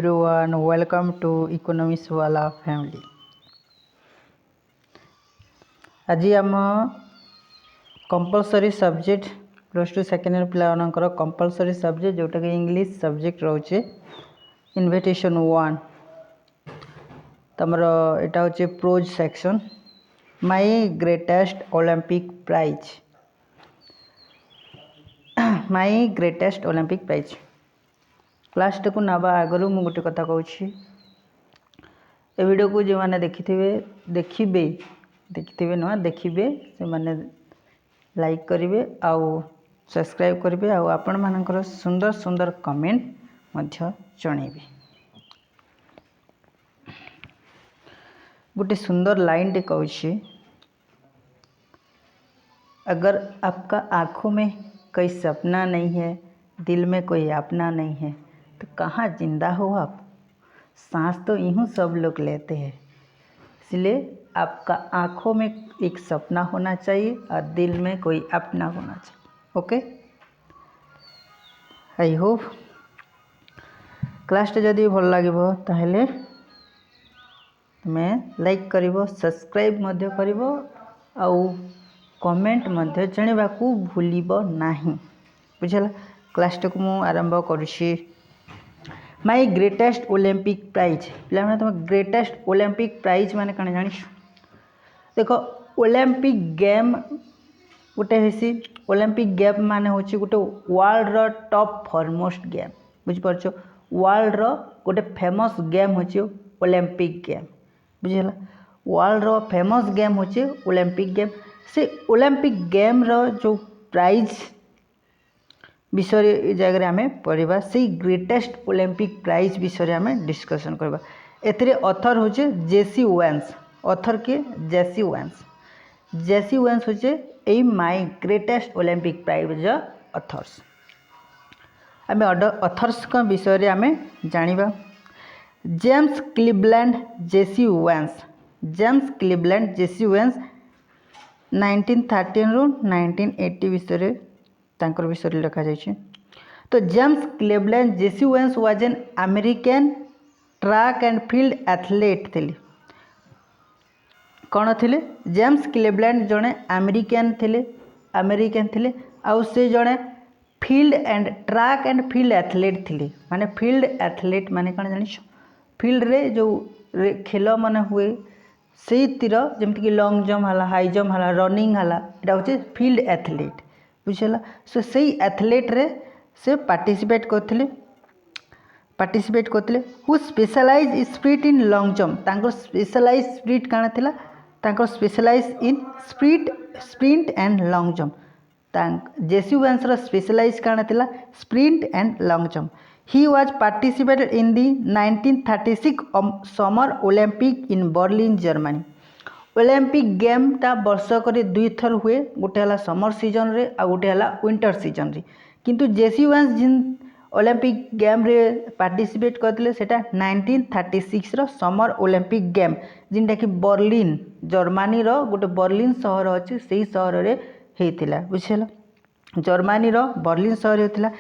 everyone, welcome to Economics Wala family. आज आम compulsory subject plus two second year पिलाମାନଙ୍କର compulsory subject जोटा कि इंग्लिश सब्जेक्ट रोचे इन्विटेशन 1 तमर एटा होचे prose section my greatest Olympic prize my greatest Olympic prize class को नवा आगु मुझे गोटे कथा कहूँ ए वीडियो को जो मैंने देखिथे नुआ देखिए से माने लाइक करेंगे आउ सब्सक्राइब करेंगे आउ आपण मानकर सुंदर सुंदर कमेंट मध्य जणेबे। गोटे सुंदर लाइन टे कहूँ, अगर आपका आँखों में कोई सपना नहीं है, दिल में कोई अपना नहीं है, तो कहाँ जिंदा हो आप। सांस तो यूँ सब लोग लेते हैं, इसलिए आपका आँखों में एक सपना होना चाहिए और दिल में कोई अपना होना चाहिए। ओके, आई होप क्लास जदि भल लगे ताहले तुम्हें लाइक करिवो, सब्सक्राइब मध्य करिवो आउ कमेंट मध्य जणेबा को भूलिबो नाही। बुझला, क्लास को मु आरंभ करुछि। माय ग्रेटेस्ट ओलंपिक प्राइज पे तुम ग्रेटेस्ट ओलंपिक प्राइज माने कण जानी देखो, ओलंपिक गेम गोटे हेसी। ओलंपिक गेम माने होची गोटे वर्ल्ड रो टॉप फॉरमोस्ट गेम। बुझिपारछो, वर्ल्ड रो गोटे फेमस गेम होची ओलंपिक गेम। बुझला, वर्ल्ड रो फेमस गेम होची ओलंपिक गेम। से ओलंपिक गेम रो जो प्राइज विषय जगह आम पढ़ा, से ग्रेटेस्ट ओलंपिक प्राइज विषय आम डिस्कसन करवा। एथिरे ऑथर होचे जेसी ओवेन्स। ऑथर के जेसी ओवेन्स। जेसी ओवेन्स होचे a my greatest Olympic prize authors. आम ऑथर्स का विषय आम जानिबा। James Cleveland Jesse Owens. James Cleveland Jesse Owens 1913 रु 1980 विषय तांकर विषय लिखा जाइए। तो James Cleveland Jesse Owens was an American track and field athlete थे। कौन थे? जेम्स क्लीवलैंड जड़े अमेरिकन थे आउ से जड़े field and track and field athlete थे। माने फील्ड एथलीट माने कौन जान? फील्ड रे जो खेल मन हुए से तीर जमीक लॉन्ग जंप है, हाई जंप है, रनिंग है, यहाँ हूँ फील्ड एथलीट। बुझला, सो से एथलीट रे से पार्टिसिपेट करते हु specialise sprint in long jump. तांको स्पेशलाइज स्प्रिट काना थिला? तांको specialise in sprint and long jump. Jesse Owens रो स्पेशलाइज काना थिला? Sprint and long jump. He was participated in the 1936 summer Olympic in Berlin Germany. Olympic game टा वर्षक दुई थर हुए, गोटे है समर सीजन रे आ गोटे है विंटर सीजन रे। किंतु जेसी ओवेन्स जिन ओलंपिक गेम रे पार्टिसिपेट करते सेटा 1936 रो समर ओलंपिक गेम, जिनटा कि बर्लिन जर्मनी रो गोटे बर्लिन सहर अच्छी से सहर रे हेतिला। बुझल, जर्मनी रो बर्लिन सहर हेतिला।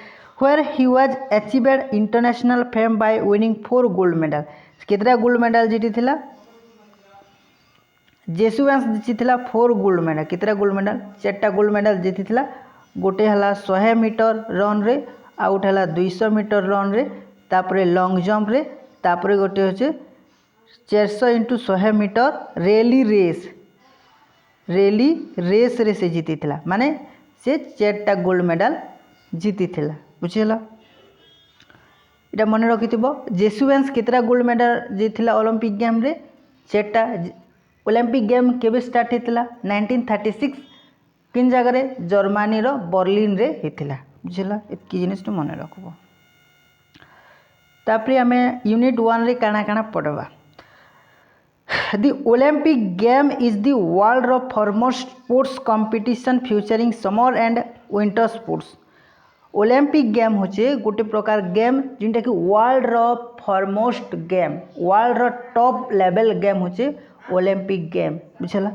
Where he was achieved international fame by winning 4 gold medal. केतरा गोल्ड मेडल जीति थिला? जेसी ओवेन्स जीतिला 4 गोल्ड मेडल। केतरा गोल्ड मेडल? 4टा गोल्ड मेडल जीतिला। गोटे है 100 मीटर रन रे, आ गोटे है 200 मीटर रन रे, तापरे लॉन्ग जंप रे, तापरे गोटे होचे 400 इंटू 100 मीटर रेली रेस रे से जीति थिला। माने से 4टा गोल्ड मेडल जीति थिला। बुझिला, इटा मन रखिथिबो। जेसी ओवेन्स केतरा गोल्ड मेडल जीतिला ओलंपिक गेम रे? 4टा। ओलंपिक गेम केबे स्टार्ट हेतिला? 1936 किन जगह? जर्मनी रो बर्लिन रे हेतिला। बुझला, एतकी जिनिस मन रखबो। तापरे आमे यूनिट 1 रे काना काना पढ़वा। The Olympic game is the world of foremost sports competition featuring summer and winter sports. Olympic game होचे गोटे प्रकार गेम जिनटा कि वर्ल्ड रो फॉरमोस्ट गेम, वर्ल्ड रो टॉप लेवल गेम होचे ओलंपिक गेम। बुझला,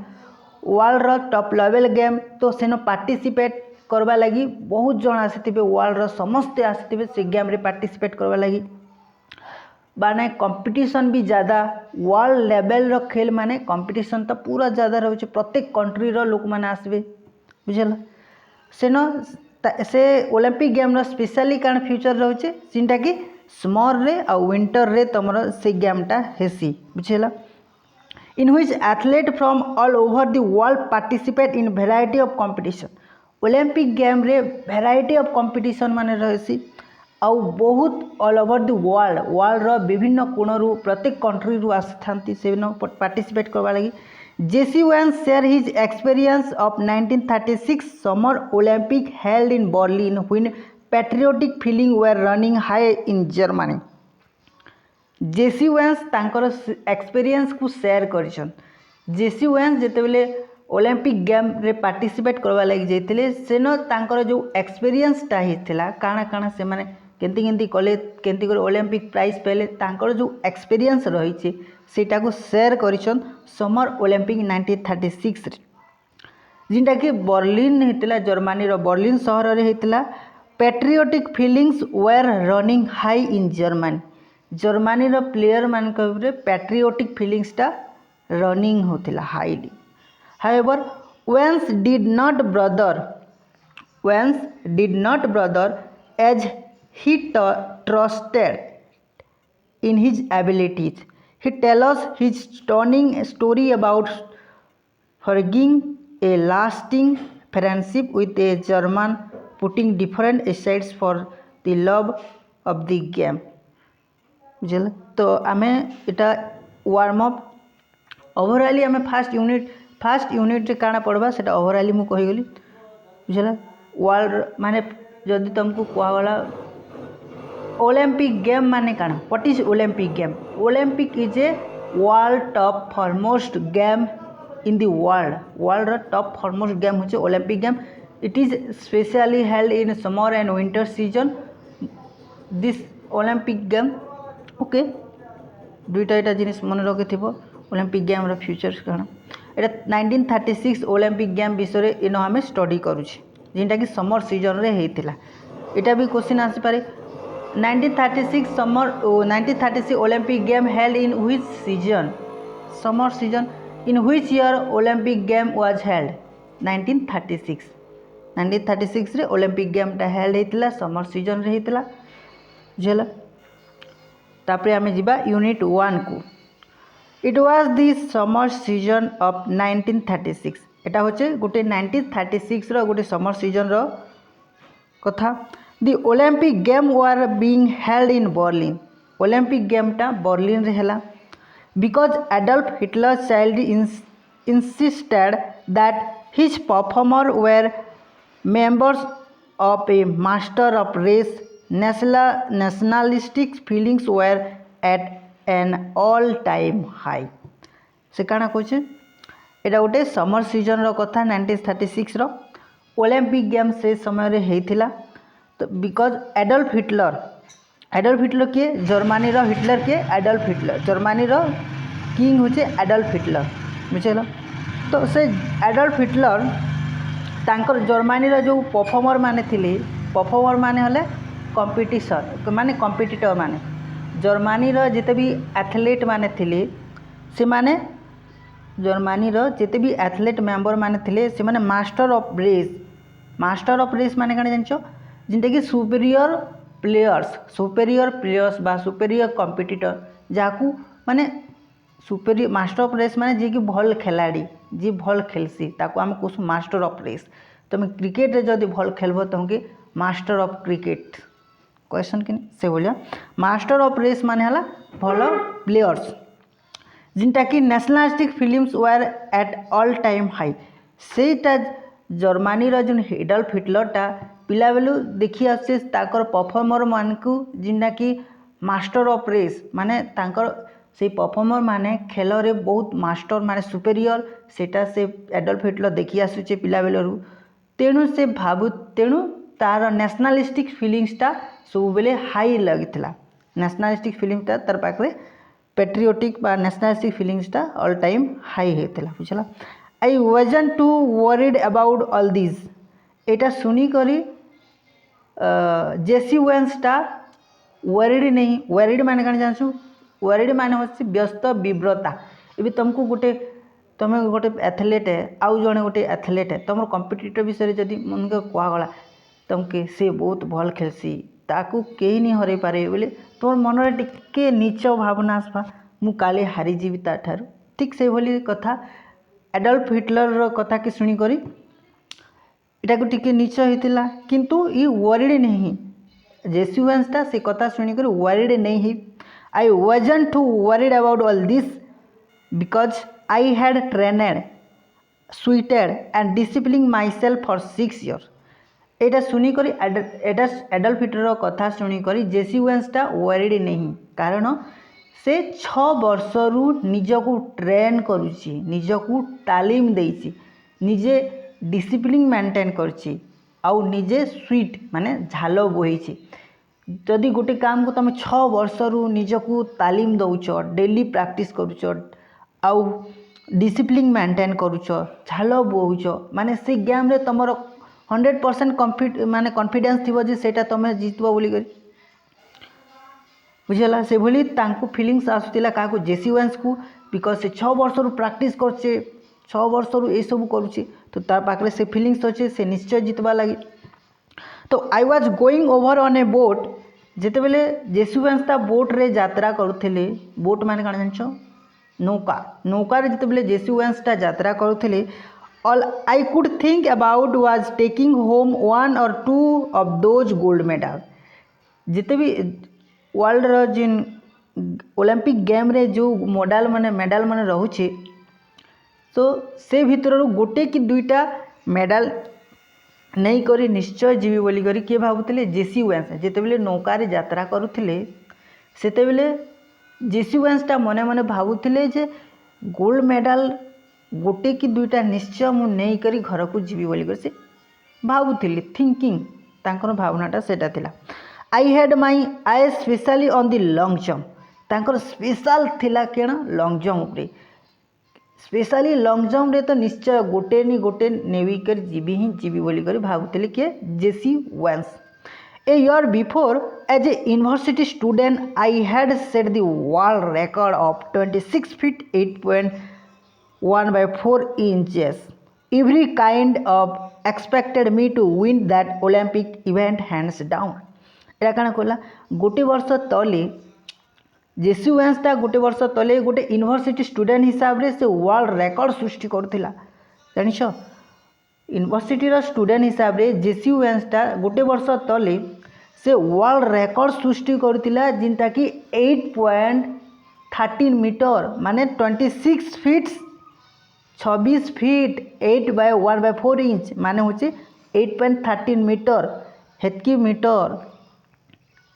वर्ल्ड रो टॉप लेवल गेम तो सेनो पार्टिसिपेट करवा लगी बहुत जन आसी, वर्ल्ड रो समस्ते आसी से गेम रे पार्टिसिपेट करवा लगी। माने कंपटीशन भी ज़्यादा वर्ल्ड लेवल रो खेल माने कंपटीशन तो पूरा ज़्यादा रोचे प्रत्येक कंट्री रो लोक माने आसबे बुझला सेन से ओलंपिक गेम रो स्पेशली कान फ्यूचर रोचे जिनटा कि समर रे आ विंटर रे तमरो से गेमटा हेसी बुझला in which athletes from all over the world participate in variety of competition Olympic game रे variety of competition माने रहसी आउ बहुत ऑल ओवर द वर्ल्ड रो विभिन्न कोणरू प्रत्येक कंट्री रु आसथांती से पार्टिसिपेट करवा लगी Jesse Owens share his experience of 1936 summer Olympic held in Berlin when patriotic feeling were running high in Germany Jesse Owens तांकर एक्सपीरियंस को शेयर करिसन जेसी वेन्स जेतेबेले ओलंपिक गेम रे पार्टिसिपेट करवा लगी जाइतिले सेनो तांकर जो एक्सपीरियंसटा हिथिला काना काना से माने केंती केंती कले केंती कर ओलंपिक प्राइज पेले तांकर जो एक्सपीरियंस रही छे सेटा को शेयर करिसन समर ओलंपिक 1936 रे जिनटा कि बर्लिन हेतिला जर्मनी रो बर्लिन शहर रे हेतिला patriotic feelings were running high in Germany रो प्लेयर मान रे पैट्रियोटिक फीलिंग्सटा रनिंग होतिला highly however Wens did not brother as he trusted in his abilities. He tells us his stunning story about forging a lasting friendship with a German, putting different asides for the love of the game. बुझल तो आमे इटा warm up ओवरऑली आमे fast unit रे काना पढ़वा सेटा ओवरऑली मु कहि गली बुझला वर्ल्ड माने जदि तुमको कहला ओलंपिक गेम माने काना what is Olympic is a world top foremost game in the world रो टॉप फॉरमोस्ट गेम होचे Olympic game it is specially held in summer and winter season this Olympic game okay दुईटा एटा जिनिस मन रखे थिबो ओलंपिक गेम रो futures काना एटा 1936 Olympic game विषय इन आम स्टडी करुचे जिनटा कि समर सीजन रे हेतिला एटा भी क्वेश्चन आसी पारे 1936 Olympic game held in which season summer season in which year Olympic game was held 1936 रे ओलंपिक गेम टा हेल्ड हेतिला समर सीजन रे हेतिला बुझला तापरे आमे जिबा यूनिट 1 को it was the summer season of 1936 एटा होचे गोटे 1936 रो गोटे समर सीजन रो कथा the Olympic game were being held in Berlin Olympic game टा बर्लिन रे हला because Adolf Hitler child insisted that his performer were members of a master of race nationalistic feelings were at an all time high से काना कहचे एटा गोटे summer season रो कथा 1936 रो Olympic game से समय रे हेतिला तो बिकॉज एडल्फ हिटलर के जर्मनी रो हिटलर के एडल्फ हिटलर जर्मनी रो किंग होचे एडल्फ हिटलर बुझलो तो से एडल्फ हिटलर तांकर जर्मनी रो जो परफॉर्मर माने हले कंपटीशन माने कंपिटिटर माने जर्मनी रो जिते भी एथलीट माने थिले से माने जर्मनी रो जिते भी एथलीट मेंबर माने थिले से माने मास्टर ऑफ रेस माने काने जानछो जिनते कि सुपीरियर प्लेयर्स बा सुपीरियर कंपिटिटर जाकू माने सुपीरियर मास्टर ऑफ रेस माने जे कि भल खिलाड़ी जी भल खेलसी ताकू हम कोसु मास्टर ऑफ रेस तुम क्रिकेट रे जदी भल खेलबो तुमके मास्टर ऑफ क्रिकेट क्वेश्चन कि से बोलिया मास्टर ऑफ रेस माने हला भल प्लेयर्स जिनटा कि nationalistic films were at all time high सेटा जर्मनी रो जो एडल्फ हिटलरटा पिला बेलू देखी आसे ताकर परफॉर्मर मानकू जिनटा कि मास्टर ऑफ रेस माने ताकर से परफॉर्मर माने खेल रे बहुत मास्टर माने सुपीरियर सेटा से एडल्फ हिटलर देखी आसुचे पिला बेलरू तेणु तार नेशनलिस्टिक फिलिंग्सटा सब बेले हाई लगिथिला नेशनलिस्टिक फिलिंग्सटा तार पाखरे पैट्रियोटिक बा नेशनलिस्टिक फिलिंग्सटा ऑल टाइम हाई हेतिला बुझला आई wasn't to worried about all this एटा सुनी करी जेसी वेन्सटा वरिड नहीं, वरिड माने कण जानछु, वरिड माने होछि व्यस्त विव्रता। एबे तुमको गोटे तुम गोटे एथलेट है आउ जड़े गोटे एथलेट है तुम कंपिटिटर विषय जदि मन के कहगला तुमके से बहुत भल खेलसी ताकू कहीं नहीं हरई पारे बोले तुम मन में टिके नीच भावना आसवा मु काले हारीजी ताठार। ठीक से भली कथा एडल्फ हिटलर कथा कि शुणिक इटा को टिके नीच होता किंतु ये वरिड नहीं जेसी वेंसटा से कथा शुणिक वरिड नहीं। I wasn't too worried about all this because I had trained, sweated and disciplined myself for 6 years. एटा सुनी करी एडल्फ हिटलर कथा शुणी करी जेसी वेंसटा वरिड नहीं कारण से 6 वर्षरु निजकू ट्रेन करुची, निजकू तालीम देइची, निजे डिसिप्लिन मेंटेन करची आउ निजे स्वीट माने झाल बोहीची। जदि गोटे काम को तुम 6 वर्षरु निजकू तालीम दौच, डेली प्रैक्टिस करुच आउ डिसिप्लिन मेंटेन करुच, झाल बोच माने से गेम रे तुमर 100% माने कॉन्फिडेंस थी जे सेटा तुम जीतब बोली करी बुझेला। से भली तांको फीलिंग्स आसुतिला काको जेसी वेंस को बिकॉज से 6 वर्षरु प्रैक्टिस करछे, 6 वर्षरु ए सब करुचे तो तार पाखरे से फीलिंग्स अच्छे से निश्चय जीतबा लगी। तो I was going over on A boat जेते बेले जेसी वेंस ता बोट रे यात्रा करुथिले। बोट माने काण जानछो नौका, नौकार जिते बेले जेसी वेंसटा यात्रा करुथिले all I could think about was taking home 1 or 2 of those gold medal. जिते भी वर्ल्ड रो जिन ओलंपिक गेम रे जो मेडल माने रहुचे तो से भितर गोटे कि दुईटा मेडल नहीं करी निश्चय जीवी बोली करी किए भाबुथिले जेसी वेंस जिते बेले नौकार यात्रा करुथिले सेते बेले जेसी वेंसटा मने मने भावुथिले जे गोल्ड मेडल गोटे कि दुईटा निश्चय मु नहीं करी घर को जीवी बोली कर से भावुथिले थिंकिंग तांकर भावनाटा सेटा थिला। I had my I specially on the long jump तांकर स्पेशल थिला केना लॉन्ग जंप उपरे स्पेशली लॉन्ग जंप रे तो निश्चय गोटे नि गोटे नेवी कर जीवी बोली कर भावुथिले के जेसी veins. A year before, as a university student, I had set the world record of 26 feet 8.1 by 4 inches. Every kind of expected me to win that Olympic event hands down. एटा काना कहला गोटे वर्ष तले जेसी वेंसटा गोटे वर्ष तले गोटे यूनिवर्सिटी स्टूडेंट हिसाब रे से वर्ल्ड रेकर्ड सृष्टि करथिला जानिछ। यूनिवर्सिटी स्टूडेंट हिसाब रे जेसी वेंसटा गोटे वर्ष तले से वर्ल्ड रेकर्ड सृष्टि करथिला जिनता कि 8.13 मीटर माने 26 feet 26 feet 8 by 1 by 4 inch माने होचे 8.13 मीटर हेतकी मीटर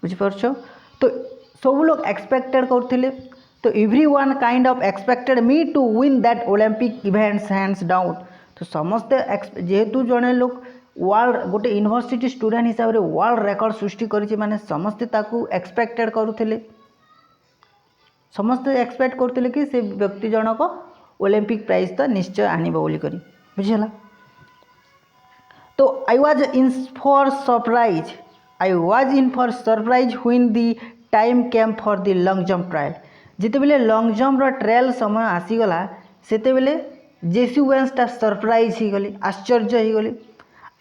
बुझिपारछो। तो सब लोग एक्सपेक्टेड करथिले तो everyone kind of expected me to win that Olympic events hands down. तो समस्ते जेहेतु जड़े लोग वर्ल्ड गोटे यूनिवर्सिटी स्टूडेंट हिसाब रे वर्ल्ड रेकर्ड सृष्टि करिछि माने समस्ते ताकू एक्सपेक्टेड करुथिले, समस्ते एक्सपेक्ट करथिले कि से व्यक्ति जनक ओलंपिक प्राइज तो निश्चय आनिबो बोली करी बुझला। तो I was in for surprise when the time came for the long jump trial. जिते बेले लॉन्ग जंप रो ट्रायल समय आसीगला सेते बेले जेसी वेंसटा सरप्राइज ही गले, आश्चर्य ही गले।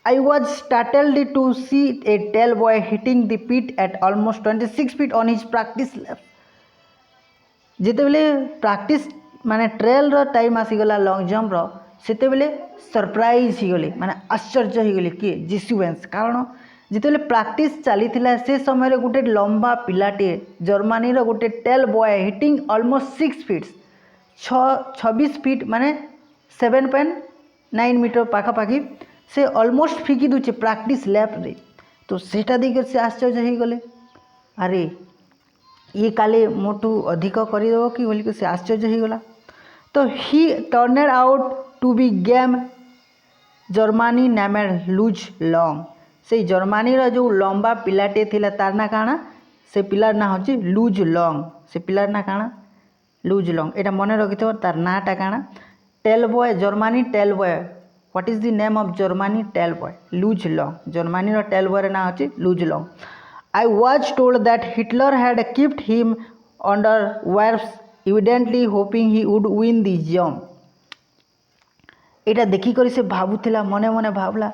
I was startled to see a tall boy hitting the pit at almost 26 feet on his practice lap. जिते बेले प्रैक्टिस माने ट्रेल रो टाइम आसीगला लॉन्ग जंप रो सेते बेले सरप्राइज ही गले माने आश्चर्य ही गले कि जेसी वेंस कारण जिते बेले प्रैक्टिस चली थिला से समय रे गोटे लंबा पिलाटे जर्मनी रो गोटे tall boy hitting almost 6 feet 26 feet माने 7.9 मीटर पाखापाखि से ऑलमोस्ट फिकी दूचे प्रैक्टिस लैप रे। तो सेटा देख से आश्चर्य हो गले अरे ये काले मोटू अधिक करदेव कि बोलिक से आश्चर्य हो गला। तो he turned out to be game Germany named Luz Long से जर्मनी रो जो लंबा पिलाटे थिला तार ना काना से पिलार ना होची लुज लॉन्ग से पिलार ना काना लुज लॉन्ग एटा मने रखिथो तार नाटा काना tall boy Germany tall boy what is the name of Germany tall boy Luz Long Germany रो टेल बॉय ना होची Luz Long. I was told that Hitler had kept him under wraps, evidently hoping he would win the jump. ଏଇଟା ଦେଖିକରି ସେ ଭାବୁଥିଲା ମନେ ମନେ ଭାବଲା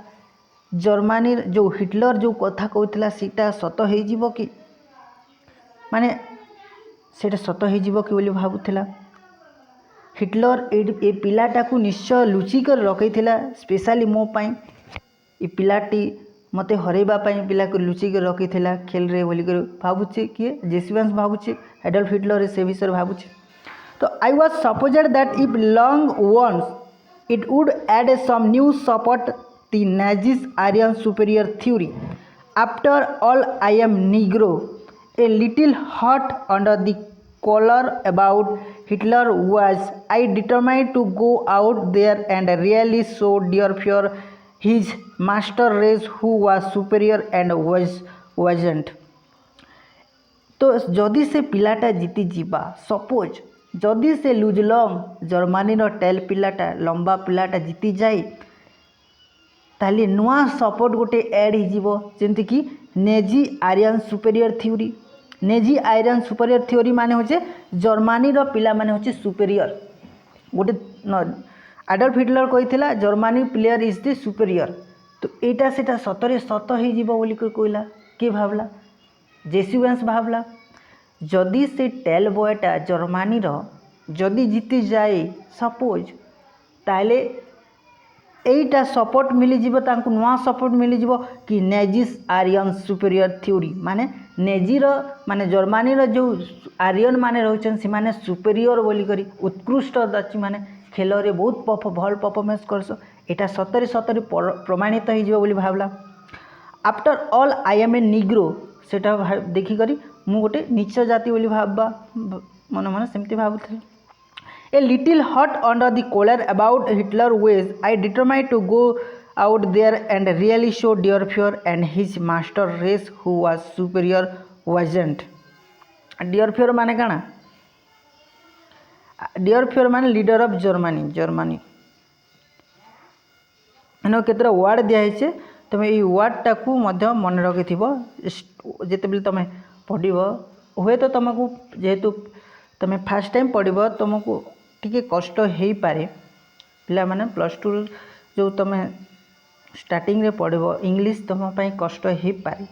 Germany ଯେଉଁ ହିଟଲର ଯେଉଁ କଥା କହୁଥିଲା ସେଇଟା ସତ ହେଇଯିବ କି ମାନେ ସେଇଟା ସତ ହେଇଯିବ କି ବୋଲି ଭାବୁଥିଲା। ହିଟଲର ଏ ପିଲାଟାକୁ ନିଶ୍ଚୟ ଲୁଚିକରି ରଖିଥିଲା ସ୍ପେଶାଲି ମୋ ପାଇଁ। ଏ ପିଲାଟି ମୋତେ ହରେଇବା ପାଇଁ ପିଲାକୁ ଲୁଚିକରି ରଖିଥିଲା ଖେଳରେ ବୋଲିକରି ଭାବୁଛି କିଏ ଜେସି ଭ୍ୟାନ୍ସ ଭାବୁଛି ଏଡଲ୍ଫ ହିଟଲର ସେ ବିଷୟରେ ଭାବୁଛି। ତ I was supposed that if Long wins it would add some new support the Nazis' Aryan superior theory. After all, I am Negro, a little hot under the collar about Hitler was. I determined to go out there and really show dear fear his master race who was superior and wasn't. तो जदि से पिलाटा जीति जीवा suppose जदि से लुजलंग जर्मानीर tell पिलाटा लंबा पिलाटा जीति जाए ताली नुआ सपोर्ट गोटे ऐड हो जमती कि Nazi Aryan superior theory. Nazi Aryan superior theory माने होचे जर्मानीर पिला माने होचे सुपेरियर गोटे एडल्फ हिटलर कही Germany player is the superior. तो यहाँ से सतरे सत हो कहला किए भावला जेसी वैंस भावला जदि से टेल बॉयटा जर्मानीर जदि जीति जाए सपोज ताले एटा सपोर्ट मिलीजिव तांको नुआ सपोर्ट मिलीजिव कि नेजिस आर्यन सुपेरियर थ्योरी माने नेजीर माने जर्मानीर जो आर्यन माने रहछन से माने सुपेरियर बोली करी उत्कृष्ट अछि माने खेल रे बहुत भल परफॉर्मेंस करसो एटा सतरे सतरे प्रमाणित हो जिवो बोली भावला। After all I am a Negro सेटा देखी करी मु गोटे नीच जाति बोली भाबा मन मन सेमती भाबुथले। A little hot under the collar about Hitler was I determined to go out there and really show dear fear and his master race who was superior wasn't. dear fear माने काना dear fear माने leader of Germany एनो केतरा word दिया है तुम ये वर्डटा को मध्य मन रखि जिते तुम पढ़ हुए तो तुमको जेहेतु तुम फास्ट टाइम पढ़ तुमको टी कष्ट हो पारे पिला माने प्लस टू जो तुम स्टार्टिंग रे पढ़ इंग्लिश तुम कष्ट हो पारे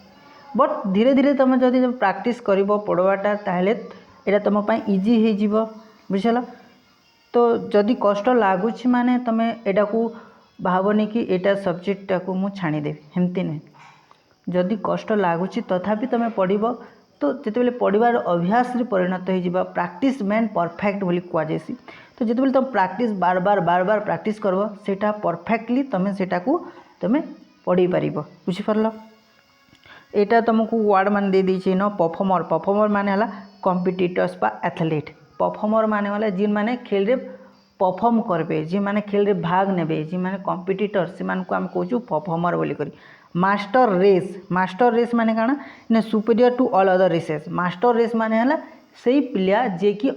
बट धीरे धीरे तुम जब प्रैक्टिस कर पढ़वाटा ताहले एटा तुम इजी हो बुझल। तो जदि कष्ट लगुच माने तुम एटा को भावनी कि एटा सब्जेक्टा को मुझे छाणीदेवी हेमती नहीं जदि कष्ट लगुच तथापि तुम पढ़ तो जिते पढ़वार अभ्यास परिणत हो प्रैक्टिस मैन परफेक्ट बोली कहुसी। तो जिते तुम प्रैक्टिस बार बार प्रैक्टिस करब सेटा परफेक्टली तुम सेटा को तुम पढ़ी पार बुझीपार। यहाँ तुमको वर्ड मान दे दीजिए न परफॉर्मर माने हला कॉम्पिटिटर्स बा एथलीट। परफॉर्मर माने वाला जिन माने खेल रे परफॉर्म करबे जी माने खेल रे भाग नेबे जी माने कॉम्पिटिटर से मान को हम कहूँ परफॉर्मर बोली करी। मास्टर रेस माने काना ने superior to all other races. Master race माने हला सेही प्लेयर जे कि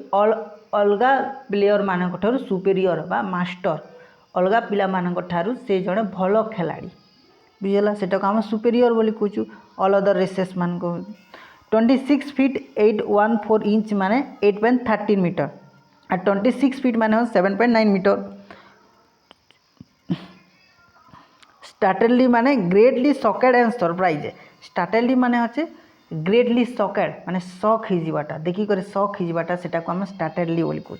अलगा प्लेयर मानक ठारू सुपीरियर बा मास्टर अलगा पिला मानक ठारू से जड़े भल खिलाड़ी बुझेगा सेटा को आम सुपीरियर बोली कहूँ ऑल अदर रेसेस मान को। 26 फीट 814 इंच माने 8.13 मीटर और 26 फीट माने 7.9 मीटर। स्टार्टली माने ग्रेटली सॉकेड एंड सरप्राइज। स्टार्टली माने होचे ग्रेटली सॉकेड माने शॉक हो जावाटा देखी करे शॉक हो जावाटा सेटा को हम स्टार्टली बोली कहूँ।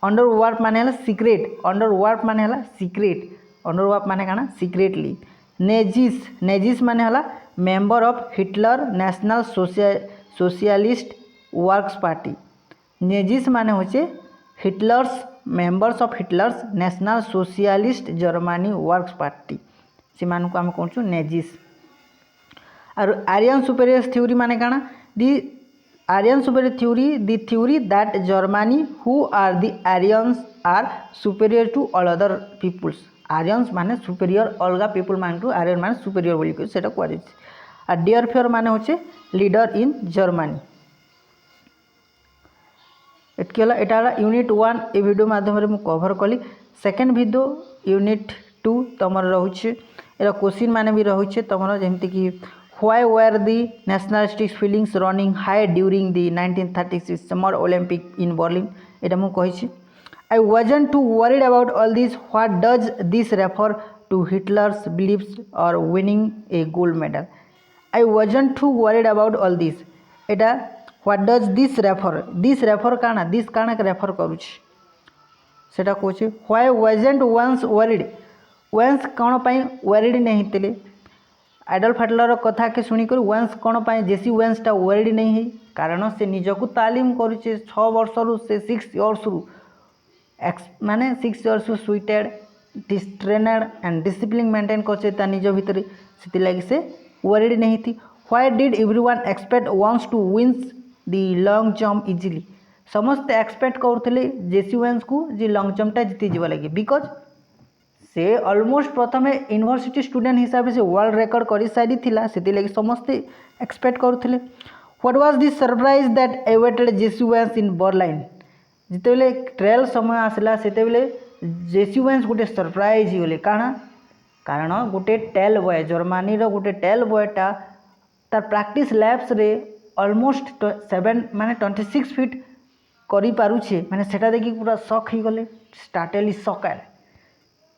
अंडर वार्प माने हला सीक्रेट। अंडर वार्प माने हला सीक्रेट। अंडर वार्प माने काना सीक्रेटली। नेजिस माने हला member of Hitler National Socialist Works Party. Nazis माने होचे Hitler's members of Hitler's National Socialist Germany Works Party से मान को आम कहूँ नेजिस। और आर्यन सुपेरियर थ्योरी माने काना the Aryan superior theory the theory that Germany who are the Aryans are superior to all other peoples. Aryans माने सुपेरियर अलगा पीपुल मान टू आर्यन माने सुपेरियर बोली कह सेटा कह। और डियर फेयर माने होचे लीडर इन जर्मनी। एटकी हला एटा हला यूनिट 1 ए वीडियो माध्यम रे मु कवर कली। सेकेंड वीडियो यूनिट 2 तमर रहउछे एरा क्वेश्चन माने भी रहउछे तमर जेमति कि why were the nationalistic feelings running high during the 1936 Summer Olympic in Berlin? এটা ମୁଁ କହିଛି. I wasn't too worried about all this. What does this refer to? Hitler's beliefs or winning a gold medal? I wasn't too worried about all this. এটা what does this refer? This refer କାଣା? This କାଣା refer କରୁଛି? ସେଟା କହୁଛି why wasn't once worried? once କ'ଣ ପାଇଁ worried नहीं ଥିଲେ? एडल्फ हिटलर कथा के शुणिक वेन्स कौन पाए जेसी वेन्सटा वर्ड नहीं है कारण से निजक तालीम करुचे 6 वर्ष रु से 6 इयर्स रु माने 6 इयर्स रु sweetened trained and discipline maintain करछे ता निज भितर सेति लागि से वर्ड नहीं थी. Why did everyone expect wants to wins the long jump easily? समस्त एक्सपेक्ट करथिले जेसी वेन्स को जे लॉन्ग जंपटा जीति जीवा लागि बिकॉज से ऑलमोस्ट प्रथम यूनिवर्सिटी स्टूडेंट हिसाब से वर्ल्ड रिकॉर्ड कर सारी थिला से लगी समस्ते एक्सपेक्ट करुले. What was this surprise that awaited Jesse Owens in Berlin? जिते ट्रायल समय आसला से जेसी वेन्स गोटे सरप्राइज होले कारण गोटे टेल बॉय जर्मनी रो गोटे टेल बॉयटा तार प्रैक्टिस लैब्स रे ऑलमोस्ट 7 माने 26 फीट करि पारुछे माने सेटा देखि पूरा शॉक ही गले. स्टार्टली शॉकड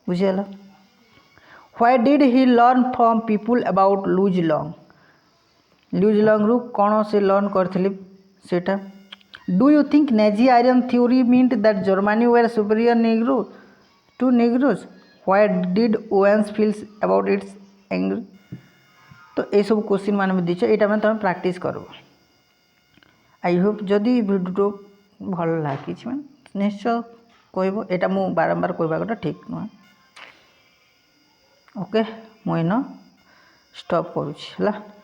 बुझेला. Why did he learn from people about Luz Long? Luz Long रु कौन से लर्न करथिले सेटा. Do you think Nazi Aryan theory meant that Germany were superior negro to negroes? Why did Owens feels about its anger? तो ये सब question मान दीच यहाँ मैं तुम प्रैक्टिस कर. आई होप जदि वीडियो भल लगी निश्चय कह यहाँ मुझे बारंबार कहवाटा ठीक नुह. ओके मुझे स्टॉप करुँच.